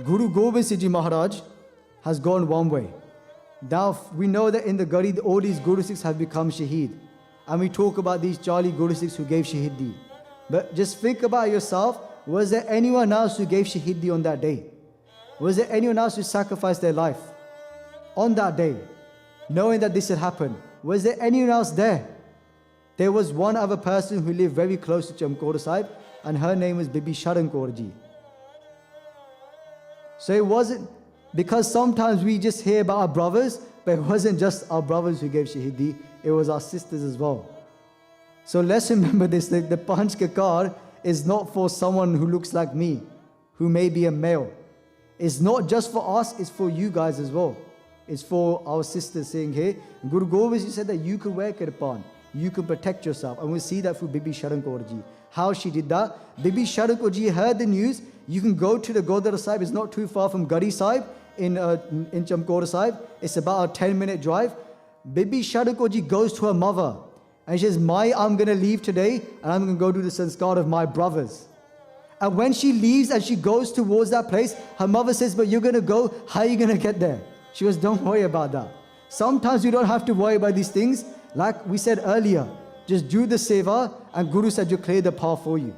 Guru Gobind Singh Ji Maharaj has gone one way. Now we know that in the Gadi, all these Gurusikhs have become Shaheed. And we talk about these Charlie Gurusikhs who gave Shaheedi. But just think about yourself, was there anyone else who gave Shaheedi on that day? Was there anyone else who sacrificed their life on that day, knowing that this had happened? Was there anyone else there? There was one other person who lived very close to Chamkaur Sahib, and her name was Bibi Sharan Kaur ji. So it wasn't, because sometimes we just hear about our brothers, but it wasn't just our brothers who gave Shaheedi, it was our sisters as well. So let's remember this, that the Panch Kakar is not for someone who looks like me, who may be a male. It's not just for us, it's for you guys as well. It's for our sisters saying here, Guru Gobind Singh said that you can wear kirpan, you can protect yourself. And we'll see that through Bibi Sharan Kaur ji. How she did that. Bibi Sharan Kaur ji heard the news. You can go to the Gurdwara Sahib, it's not too far from Gadi Sahib in Chamkaur Sahib. It's about a 10-minute drive. Bibi Sharan Kaur ji goes to her mother and she says, I'm going to leave today and I'm going to go do the sanskar of my brothers. And when she leaves and she goes towards that place, her mother says, but you're going to go, how are you going to get there? She goes, don't worry about that. Sometimes you don't have to worry about these things. Like we said earlier, just do the seva and Guru said you clear the path for you.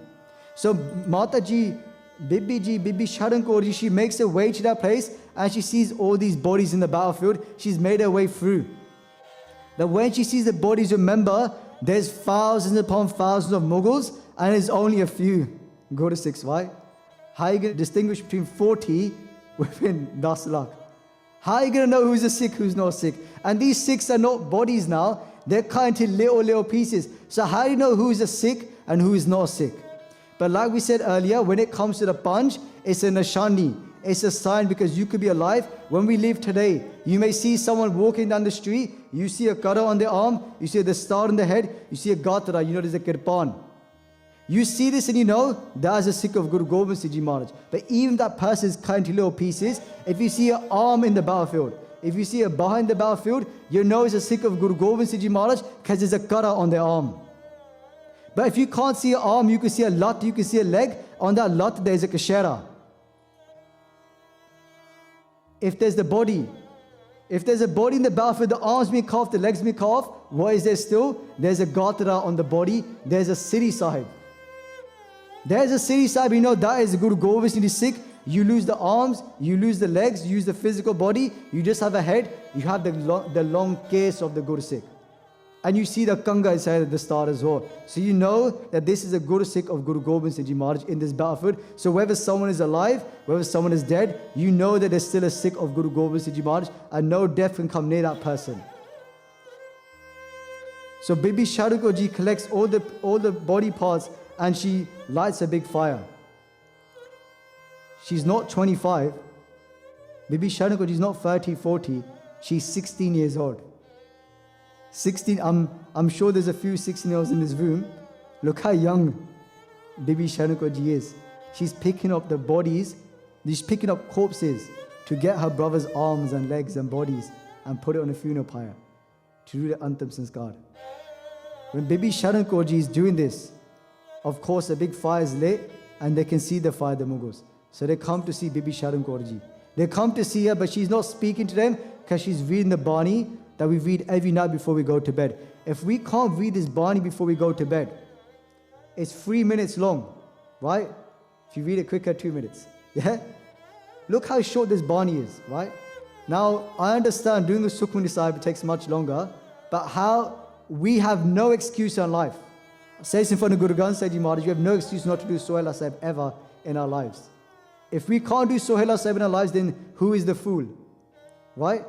So Mataji, Bibi Sharan Kaur ji, she makes her way to that place and she sees all these bodies in the battlefield. She's made her way through. That when she sees the bodies, remember, there's thousands upon thousands of Mughals and there's only a few Gursikhs, right? How are you going to distinguish between 40 within 10 lakh? How are you going to know who's a Sikh, who's not Sikh? And these Sikhs are not bodies now, they're cut into little pieces. So how do you know who's a Sikh and who is not Sikh? But like we said earlier, when it comes to the Panch, it's a nishani. It's a sign because you could be alive. When we live today, you may see someone walking down the street, you see a kara on their arm, you see the star on the head, you see a gatra, you know there's a kirpan. You see this and you know, that's a Sikh of Guru Gobind Singh Ji Maharaj. But even that person is cut into little pieces. If you see an arm in the battlefield, if you see a Bhai in the battlefield, you know it's a Sikh of Guru Gobind Singh Ji Maharaj because there's a kara on their arm. But if you can't see an arm, you can see a lat, you can see a leg. On that lat, there's a kashera. If there's the body, if there's a body in the battlefield, the arms being cut off, the legs being cut off, what is there still? There's a gatra on the body, there's a Siri Sahib. There's a Siri Sahib, you know, that is Guru Gobind Singh Ji Sikh. You lose the arms, you lose the legs, you use the physical body, you just have a head, you have the long case of the Gursikh. And you see the Kanga inside of the star as well. So you know that this is a Gursikh of Guru Gobind Singh Ji Maharaj in this battlefield. So whether someone is alive, whether someone is dead, you know that there's still a Sikh of Guru Gobind Singh Ji Maharaj and no death can come near that person. So Bibi Sharan Kaur ji collects all the body parts and she lights a big fire. She's not 25. Bibi Sharan Kaur ji is not 30, 40. She's 16 years old. 16, I'm sure there's a few 16-year-olds in this room. Look how young Bibi Sharan Kaur ji is. She's picking up the bodies, she's picking up corpses to get her brother's arms and legs and bodies and put it on a funeral pyre to do the Antam Sanskar. When Bibi Sharan Kaur ji is doing this, of course a big fire is lit and they can see the fire, the Mughals. So they come to see Bibi Sharan Kaur ji. They come to see her, but she's not speaking to them because she's reading the Bani that we read every night before we go to bed. If we can't read this Bani before we go to bed, it's 3 minutes long, right? If you read it quicker, 2 minutes. Yeah? Look how short this Bani is, right? Now, I understand doing the Sukhmani Sahib takes much longer, but how we have no excuse in life. It says in front of Guru Gobind Singh Ji Maharaj, you have no excuse not to do Sohela Sahib ever in our lives. If we can't do Sohela Sahib in our lives, then who is the fool? Right?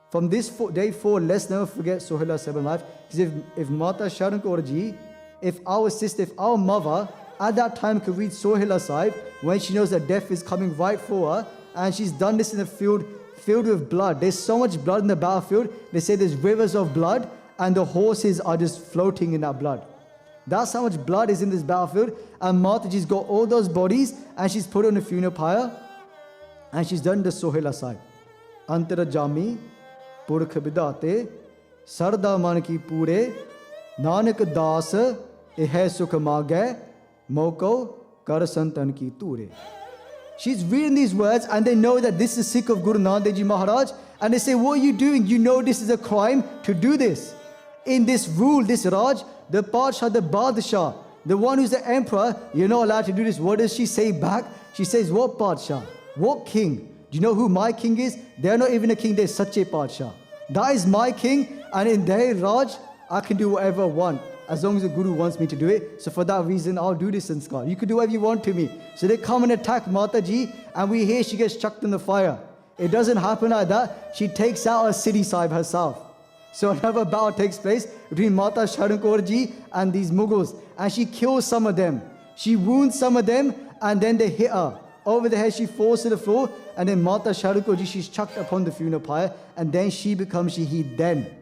From this day forward, let's never forget Sohela Sahib in life. Because if Mata Sharan Kaur ji, if our sister, if our mother at that time could read Sohela Sahib, when she knows that death is coming right for her, and she's done this in a field filled with blood. There's so much blood in the battlefield. They say there's rivers of blood, and the horses are just floating in that blood. That's how much blood is in this battlefield. And Mataji's got all those bodies and she's put on a funeral pyre and she's done the Sohela Sahib. Antara Jami, Purkh Bidate, Sarda Man ki Pure, Nanak Das, Ehe Sukh Maghe, Moko, Kar Santan ki Ture. She's reading these words and they know that this is Sikh of Guru Nanak Dev Ji Maharaj. And they say, what are you doing? You know this is a crime to do this. In this rule, this Raj, the Padshah, the Badshah, the one who's the emperor, you're not allowed to do this. What does she say back? She says, what Padshah? What king? Do you know who my king is? They're not even a king, they're Sache Padshah. That is my king, and in their Raj, I can do whatever I want, as long as the Guru wants me to do it. So for that reason, I'll do this sanskar. You can do whatever you want to me. So they come and attack Mataji, and we hear she gets chucked in the fire. It doesn't happen like that. She takes out a city sahib herself. So another battle takes place between Mata Sharan Kaur ji and these Mughals, and she kills some of them. She wounds some of them, and then they hit her. Over the head, she falls to the floor, and then Mata Sharan Kaur ji, she's chucked upon the funeral pyre, and then she becomes Shaheed then.